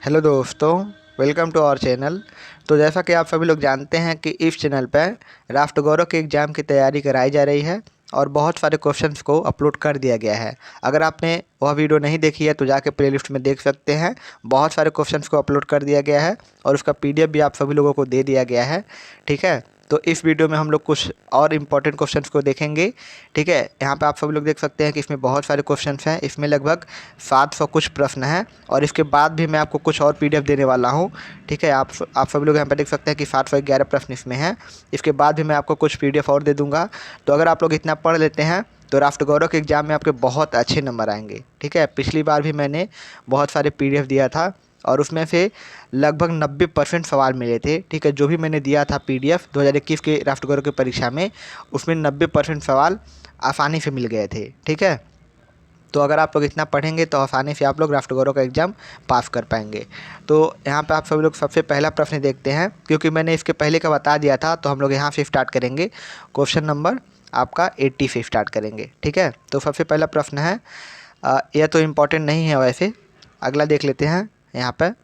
Hello दोस्तों, welcome to our channel. तो जैसा कि आप सभी लोग जानते हैं कि इस चैनल पर राष्ट्र गौरव के एग्ज़ाम की तैयारी कराई जा रही है और बहुत सारे क्वेश्चंस को अपलोड कर दिया गया है। अगर आपने वह वीडियो नहीं देखी है तो जाके प्लेलिस्ट में देख सकते हैं। बहुत सारे क्वेश्चंस को अपलोड कर दिया गया है और उसका पीडीएफ भी आप सभी लोगों को दे दिया गया है। ठीक है, तो इस वीडियो में हम लोग कुछ और इम्पोर्टेंट क्वेश्चंस को देखेंगे। ठीक है, यहाँ पे आप सभी लोग देख सकते हैं कि इसमें बहुत सारे क्वेश्चंस हैं। इसमें लगभग 700 कुछ प्रश्न हैं और इसके बाद भी मैं आपको कुछ और पीडीएफ देने वाला हूँ। ठीक है, आप सभी लोग यहाँ पे देख सकते हैं कि 711 प्रश्न इसमें हैं। इसके बाद भी मैं आपको कुछ पीडीएफ और दे दूँगा। तो अगर आप लोग इतना पढ़ लेते हैं तो राष्ट्र गौरव के एग्ज़ाम में आपके बहुत अच्छे नंबर आएंगे। ठीक है, पिछली बार भी मैंने बहुत सारे पीडीएफ दिया था और उसमें से लगभग 90% सवाल मिले थे। ठीक है, जो भी मैंने दिया था पीडीएफ 2021 के राष्ट्र गौरव की परीक्षा में, उसमें 90% सवाल आसानी से मिल गए थे। ठीक है, तो अगर आप लोग इतना पढ़ेंगे तो आसानी से आप लोग राष्ट्र गौरव का एग्ज़ाम पास कर पाएंगे। तो यहाँ पे आप सभी लोग सबसे पहला प्रश्न देखते हैं, क्योंकि मैंने इसके पहले का बता दिया था तो हम लोग यहाँ से स्टार्ट करेंगे। क्वेश्चन नंबर आपका 80 से स्टार्ट करेंगे। ठीक है, तो सबसे पहला प्रश्न है, यह तो इम्पोर्टेंट नहीं है वैसे, अगला देख लेते हैं। यहाँ पर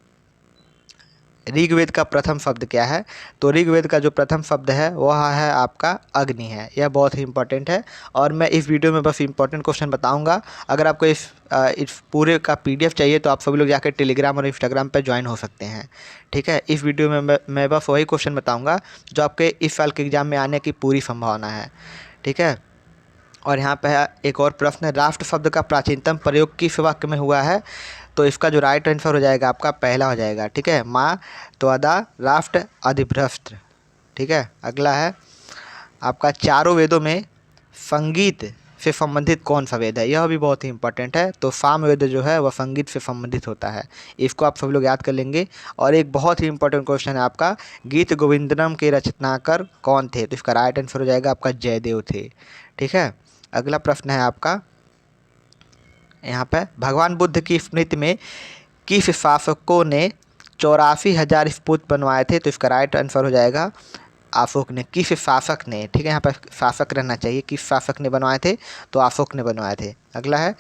ऋग्वेद का प्रथम शब्द क्या है? तो ऋग्वेद का जो प्रथम शब्द है वह है आपका अग्नि है। यह बहुत ही इंपॉर्टेंट है और मैं इस वीडियो में बस इंपॉर्टेंट क्वेश्चन बताऊंगा। अगर आपको इस पूरे का पीडीएफ चाहिए तो आप सभी लोग जाकर टेलीग्राम और इंस्टाग्राम पर ज्वाइन हो सकते हैं। ठीक है, इस वीडियो में मैं बस वही क्वेश्चन बताऊँगा जो आपके इस साल के एग्ज़ाम में आने की पूरी संभावना है। ठीक है, और यहाँ पे है एक और प्रश्न, राष्ट्र शब्द का प्राचीनतम प्रयोग किस वाक्य में हुआ है? तो इसका जो राइट आंसर हो जाएगा आपका पहला हो जाएगा। ठीक है, माँ त्वदा राष्ट्र अधिभ्रष्ट। ठीक है, अगला है आपका चारों वेदों में संगीत से संबंधित कौन सा वेद है? यह भी बहुत ही इंपॉर्टेंट है। तो साम वेद जो है वह संगीत से संबंधित होता है, इसको आप सभी लोग याद कर लेंगे। और एक बहुत ही इंपॉर्टेंट क्वेश्चन है आपका, गीत गोविंदनम के रचनाकार कौन थे? तो इसका राइट आंसर हो जाएगा आपका जयदेव थे। ठीक है, अगला प्रश्न है आपका, यहाँ पर भगवान बुद्ध की स्मृति में किस शासकों ने 84,000 स्तूप बनवाए थे? तो इसका राइट आंसर हो जाएगा अशोक ने। किस शासक ने? ठीक है, यहाँ पर शासक रहना चाहिए। किस शासक ने बनवाए थे? तो अशोक ने बनवाए थे। अगला है,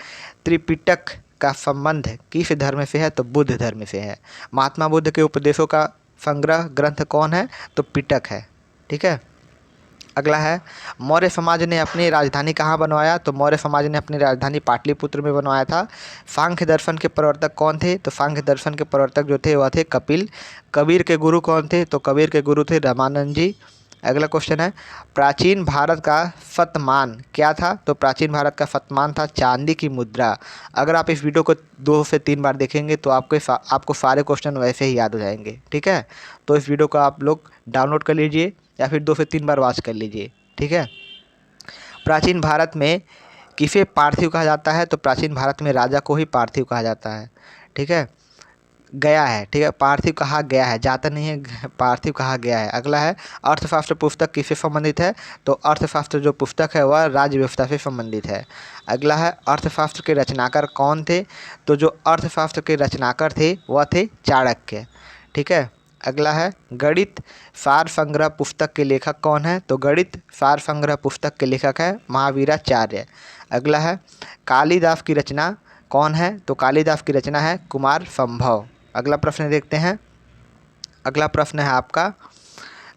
त्रिपिटक का संबंध किस धर्म से है? तो बुद्ध धर्म से है। महात्मा बुद्ध के उपदेशों का संग्रह ग्रंथ कौन है? तो पिटक है। ठीक है, अगला है, मौर्य समाज ने अपनी राजधानी कहाँ बनवाया? तो मौर्य समाज ने अपनी राजधानी पाटलिपुत्र में बनवाया था। सांख्य दर्शन के प्रवर्तक कौन थे? तो सांख्य दर्शन के प्रवर्तक जो थे वह थे कपिल। कबीर के गुरु कौन थे? तो कबीर के गुरु थे रामानंद जी। अगला क्वेश्चन है, प्राचीन भारत का शतमान क्या था? तो प्राचीन भारत का शतमान था चांदी की मुद्रा। अगर आप इस वीडियो को 2 से 3 बार देखेंगे तो आपको सारे क्वेश्चन वैसे ही याद हो जाएंगे। ठीक है, तो इस वीडियो को आप लोग डाउनलोड कर लीजिए या फिर 2 से 3 बार वॉच कर लीजिए। ठीक है, प्राचीन भारत में किसे पार्थिव कहा जाता है? तो प्राचीन भारत में राजा को ही पार्थिव कहा जाता है। ठीक है, गया है। ठीक है, पार्थिव कहा गया है, जाता नहीं है, पार्थिव कहा गया है। अगला है, अर्थशास्त्र पुस्तक किससे संबंधित है? तो अर्थशास्त्र जो पुस्तक है वह राज्य व्यवस्था से संबंधित है। अगला है, अर्थशास्त्र के रचनाकार कौन थे? तो जो अर्थशास्त्र के रचनाकार थे वह थे चाणक्य। ठीक है, अगला है, गणित सार संग्रह पुस्तक के लेखक कौन है? तो गणित सार संग्रह पुस्तक के लेखक है महावीराचार्य। अगला है, कालिदास की रचना कौन है? तो कालिदास की रचना है कुमार संभव। अगला प्रश्न देखते हैं। अगला प्रश्न है आपका,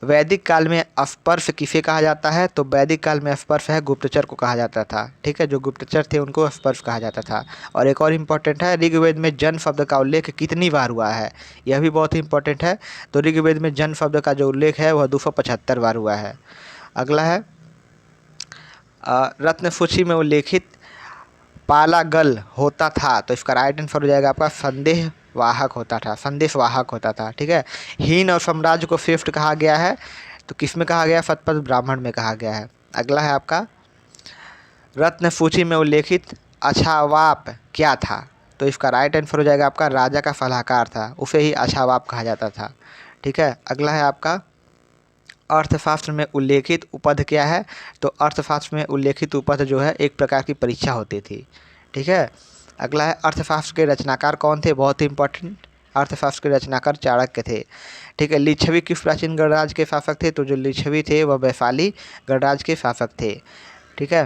वैदिक काल में स्पर्श किसे कहा जाता है? तो वैदिक काल में स्पर्श है गुप्तचर को कहा जाता था। ठीक है, जो गुप्तचर थे उनको स्पर्श कहा जाता था। और एक और इम्पॉर्टेंट है, ऋग्वेद में जन शब्द का उल्लेख कितनी बार हुआ है? यह भी बहुत ही इंपॉर्टेंट है। तो ऋग्वेद में जन शब्द का जो उल्लेख है वह 275 बार हुआ है। अगला है, रत्न सूची में उल्लेखित पालागल होता था। तो इसका राइट आंसर हो जाएगा आपका संदेह वाहक होता था, संदेश वाहक होता था। ठीक है, हीन और साम्राज्य को श्रेष्ठ कहा गया है। तो किस में कहा गया? शतपथ ब्राह्मण में कहा गया है। अगला है आपका, रत्न सूची में उल्लेखित अछावाप क्या था? तो इसका राइट आंसर हो जाएगा आपका राजा का सलाहकार था, उसे ही अछावाप कहा जाता था। ठीक है, अगला है आपका, अर्थशास्त्र में उल्लेखित उपध क्या है? तो अर्थशास्त्र में उल्लेखित उपध जो है एक प्रकार की परीक्षा होती थी। ठीक है, अगला है, अर्थशास्त्र के रचनाकार कौन थे? बहुत ही इंपॉर्टेंट, अर्थशास्त्र के रचनाकार चाणक्य थे। ठीक है, लिच्छवी किस प्राचीन गणराज्य के शासक थे? तो जो लिच्छवी थे वह वैशाली गणराज्य के शासक थे। ठीक है,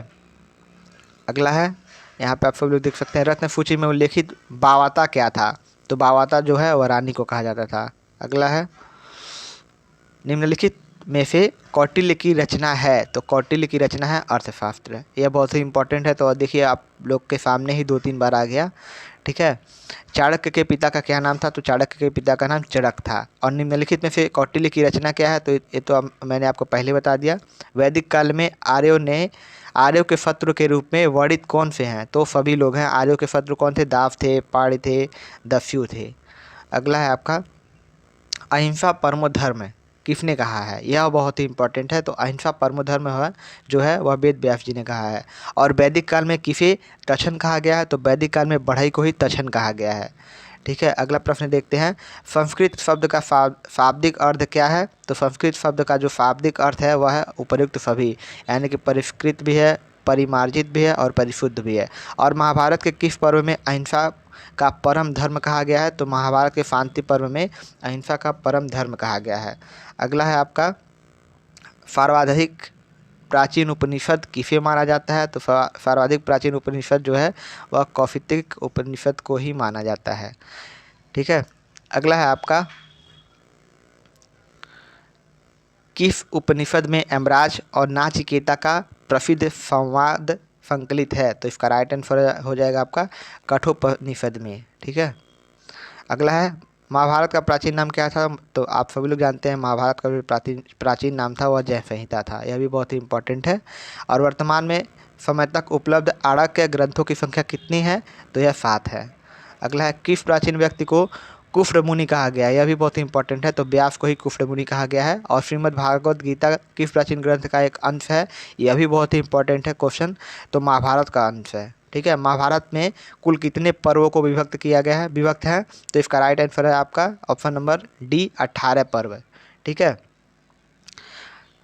अगला है, यहाँ पे आप सब लोग देख सकते हैं, रत्न सूची में उल्लेखित बावता क्या था? तो बावाता जो है वह रानी को कहा जाता था। अगला है, निम्नलिखित में से कौटिल्य की रचना है, तो कौटिल्य की रचना है अर्थशास्त्र। यह बहुत ही इंपॉर्टेंट है, तो देखिए आप लोग के सामने ही 2-3 बार आ गया। ठीक है, चाणक्य के पिता का क्या नाम था, तो चाणक्य के पिता का नाम चड़क था। और निम्नलिखित में से कौटिल्य की रचना क्या है, तो ये तो मैंने आपको पहले बता दिया। वैदिक काल में आर्यों के शत्रु के रूप में वर्णित कौन से हैं, तो सभी लोग हैं। आर्यों के शत्रु कौन थे, दाव थे, पाण थे, दस्यु थे। अगला है आपका, अहिंसा परमो धर्म किसने कहा है, यह बहुत ही इंपॉर्टेंट है। तो अहिंसा परमो धर्म है जो है वह वेद व्यास जी ने कहा है। और वैदिक काल में किसे तक्षण कहा गया है, तो वैदिक काल में बढ़ई को ही तक्षण कहा गया है। ठीक है, अगला प्रश्न देखते हैं, संस्कृत शब्द का शाब्दिक अर्थ क्या है, तो संस्कृत शब्द का जो शाब्दिक अर्थ है वह है उपर्युक्त सभी, यानी कि परिष्कृत भी है, परिमार्जित भी है और परिशुद्ध भी है। और महाभारत के किस पर्व में अहिंसा का परम धर्म कहा गया है, तो महाभारत के शांति पर्व में अहिंसा का परम धर्म कहा गया है। अगला है आपका, सर्वाधिक प्राचीन उपनिषद किसे माना जाता है, तो सर्वाधिक प्राचीन उपनिषद जो है वह कौशिक उपनिषद को ही माना जाता है। ठीक है, अगला है आपका, किस उपनिषद में यमराज और नाचिकेता का प्रसिद्ध संवाद संकलित है, तो इसका राइट आंसर हो जाएगा आपका कठोपनिषद में। ठीक है, अगला है, महाभारत का प्राचीन नाम क्या था, तो आप सभी लोग जानते हैं महाभारत का जो प्राचीन नाम था वह जय संहिता था। यह भी बहुत ही इंपॉर्टेंट है। और वर्तमान में समय तक उपलब्ध आरण्यक ग्रंथों की संख्या कितनी है, तो यह 7 है। अगला है, किस प्राचीन व्यक्ति को कुफ्र मुनि कहा गया है, यह भी बहुत ही इंपॉर्टेंट है। तो व्यास को ही कुफ्र मुनि कहा गया है। और श्रीमद् भागवत गीता किस प्राचीन ग्रंथ का एक अंश है, यह भी बहुत ही इंपॉर्टेंट है क्वेश्चन, तो महाभारत का अंश है। ठीक है, महाभारत में कुल कितने पर्वों को विभक्त किया गया है, विभक्त है, तो इसका राइट आंसर है आपका ऑप्शन नंबर डी, 18 पर्व। ठीक है,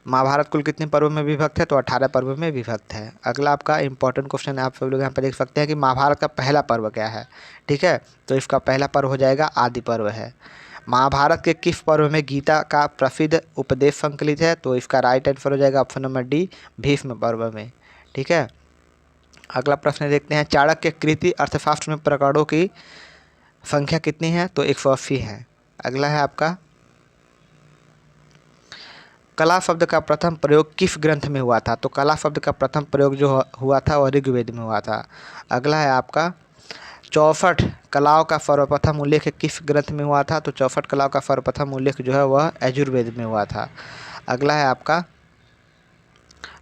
महाभारत कुल कितने पर्व में विभक्त है, तो 18 पर्व में विभक्त है। अगला आपका इंपॉर्टेंट क्वेश्चन है, आप सब लोग यहाँ पर देख सकते हैं कि महाभारत का पहला पर्व क्या है। ठीक है, तो इसका पहला पर्व हो जाएगा आदि पर्व है। महाभारत के किस पर्व में गीता का प्रसिद्ध उपदेश संकलित है, तो इसका राइट आंसर हो जाएगा ऑप्शन नंबर डी, भीष्म पर्व में। ठीक है, अगला प्रश्न देखते हैं, चाणक्य कृति अर्थशास्त्र में प्रकरणों की संख्या कितनी है, तो 180 है। अगला है आपका, कला शब्द का प्रथम प्रयोग किस ग्रंथ में हुआ था, तो कला शब्द का प्रथम प्रयोग जो हुआ था वह ऋग्वेद में हुआ था। अगला है आपका, 64 कलाओं का सर्वप्रथम उल्लेख किस ग्रंथ में हुआ था, तो 64 कलाओं का सर्वप्रथम उल्लेख जो है वह यजुर्वेद में हुआ था। अगला है आपका,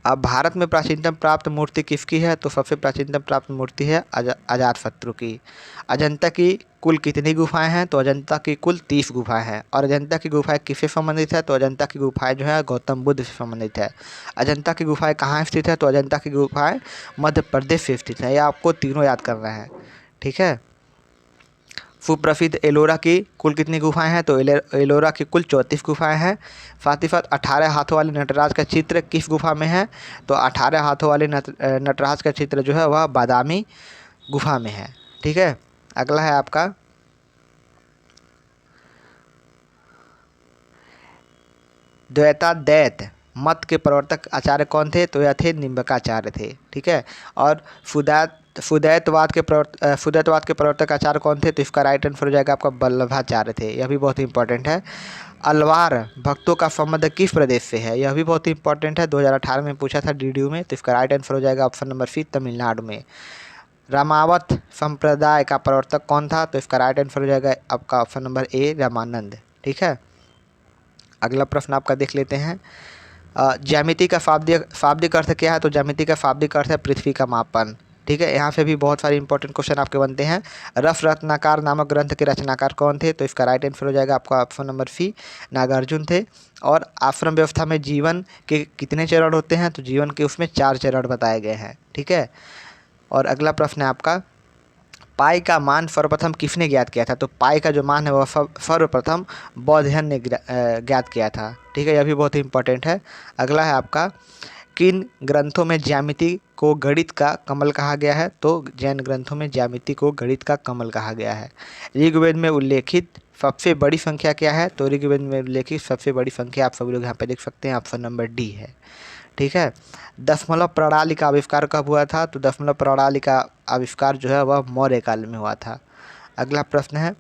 अब भारत में प्राचीनतम प्राप्त मूर्ति किसकी है, तो सबसे प्राचीनतम प्राप्त मूर्ति है अजातशत्रु की। अजंता की कुल कितनी गुफाएं हैं, तो अजंता की कुल 30 गुफाएं हैं। और अजंता की गुफाएं किससे संबंधित है, तो अजंता की गुफाएं जो है गौतम बुद्ध से संबंधित है। अजंता की गुफाएं कहाँ स्थित है, तो अजंता की गुफाएं मध्य प्रदेश से स्थित है। यह आपको तीनों याद करना है। ठीक है, सुप्रसिद्ध एलोरा की कुल कितनी गुफाएं हैं, तो एलोरा की कुल 34 गुफाएं हैं। साथ ही साथ 18 हाथों वाले नटराज का चित्र किस गुफा में है, तो 18 हाथों वाले नटराज का चित्र जो है वह बादामी गुफा में है। ठीक है, अगला है आपका, द्वैताद्वैत मत के प्रवर्तक आचार्य कौन थे, तो यह थे निम्बकाचार्य थे। ठीक है, और सुदैतवाद के प्रवर्तक आचार्य कौन थे, तो इसका राइट आंसर हो जाएगा आपका वल्लभाचार्य थे। यह भी बहुत ही इंपॉर्टेंट है। अलवार भक्तों का संबंध किस प्रदेश से है, यह भी बहुत ही इंपॉर्टेंट है, 2018 में पूछा था डीडीयू में, तो इसका राइट आंसर हो जाएगा ऑप्शन नंबर सी, तमिलनाडु में। रामावत संप्रदाय का प्रवर्तक कौन था, तो इसका राइट आंसर हो जाएगा आपका ऑप्शन नंबर ए, रामानंद। ठीक है, अगला प्रश्न आपका देख लेते हैं, ज्यामिति का शाब्दिक अर्थ क्या है, तो ज्यामिति का शाब्दिक अर्थ है पृथ्वी का मापन। ठीक है, यहाँ से भी बहुत सारे इंपॉर्टेंट क्वेश्चन आपके बनते हैं। रफ रत्नाकर नामक ग्रंथ के रचनाकार कौन थे, तो इसका राइट आंसर हो जाएगा आपका ऑप्शन नंबर सी, नागार्जुन थे। और आश्रम व्यवस्था में जीवन के कितने चरण होते हैं, तो जीवन के उसमें 4 चरण बताए गए हैं। ठीक है, और अगला प्रश्न है आपका, पाई का मान सर्वप्रथम किसने ज्ञात किया था, तो पाई का जो मान है वह सर्वप्रथम बौद्धयन ने ज्ञात किया था। ठीक है, यह भी बहुत ही इंपॉर्टेंट है। अगला है आपका, किन ग्रंथों में ज्यामिति को गणित का कमल कहा गया है, तो जैन ग्रंथों में ज्यामिति को गणित का कमल कहा गया है। ऋग्वेद में उल्लेखित सबसे बड़ी संख्या क्या है, तो ऋग्वेद में उल्लेखित सबसे बड़ी संख्या आप सभी लोग यहाँ पे देख सकते हैं, ऑप्शन नंबर डी है। ठीक है, दशमलव प्रणाली का आविष्कार कब हुआ था, तो दशमलव प्रणाली का आविष्कार जो है वह मौर्य काल में हुआ था। अगला प्रश्न है,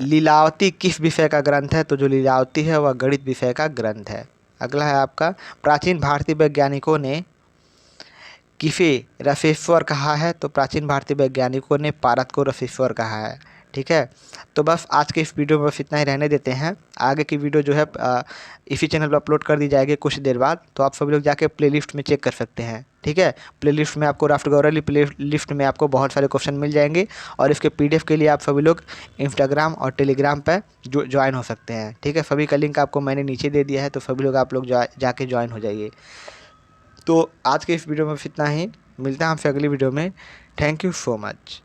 लीलावती किस विषय का ग्रंथ है? तो जो लीलावती है वह गणित विषय का ग्रंथ है। अगला है आपका, प्राचीन भारतीय वैज्ञानिकों ने किसे रसेश्वर कहा है? तो प्राचीन भारतीय वैज्ञानिकों ने पारद को रसेश्वर कहा है। ठीक है, तो बस आज के इस वीडियो में बस इतना ही रहने देते हैं। आगे की वीडियो जो है इसी चैनल पर अपलोड कर दी जाएगी कुछ देर बाद, तो आप सभी लोग जाके प्लेलिस्ट में चेक कर सकते हैं। ठीक है, प्लेलिस्ट में आपको राफ्ट गौरव प्ले लिस्ट में आपको बहुत सारे क्वेश्चन मिल जाएंगे और इसके PDF के लिए आप सभी लोग इंस्टाग्राम और टेलीग्राम पर ज्वाइन हो सकते हैं। ठीक है, सभी का लिंक आपको मैंने नीचे दे दिया है, तो सभी लोग आप लोग जाके ज्वाइन हो जाइए। तो आज के इस वीडियो में बस इतना ही, मिलते हैं आपसे अगली वीडियो में। Thank you so much.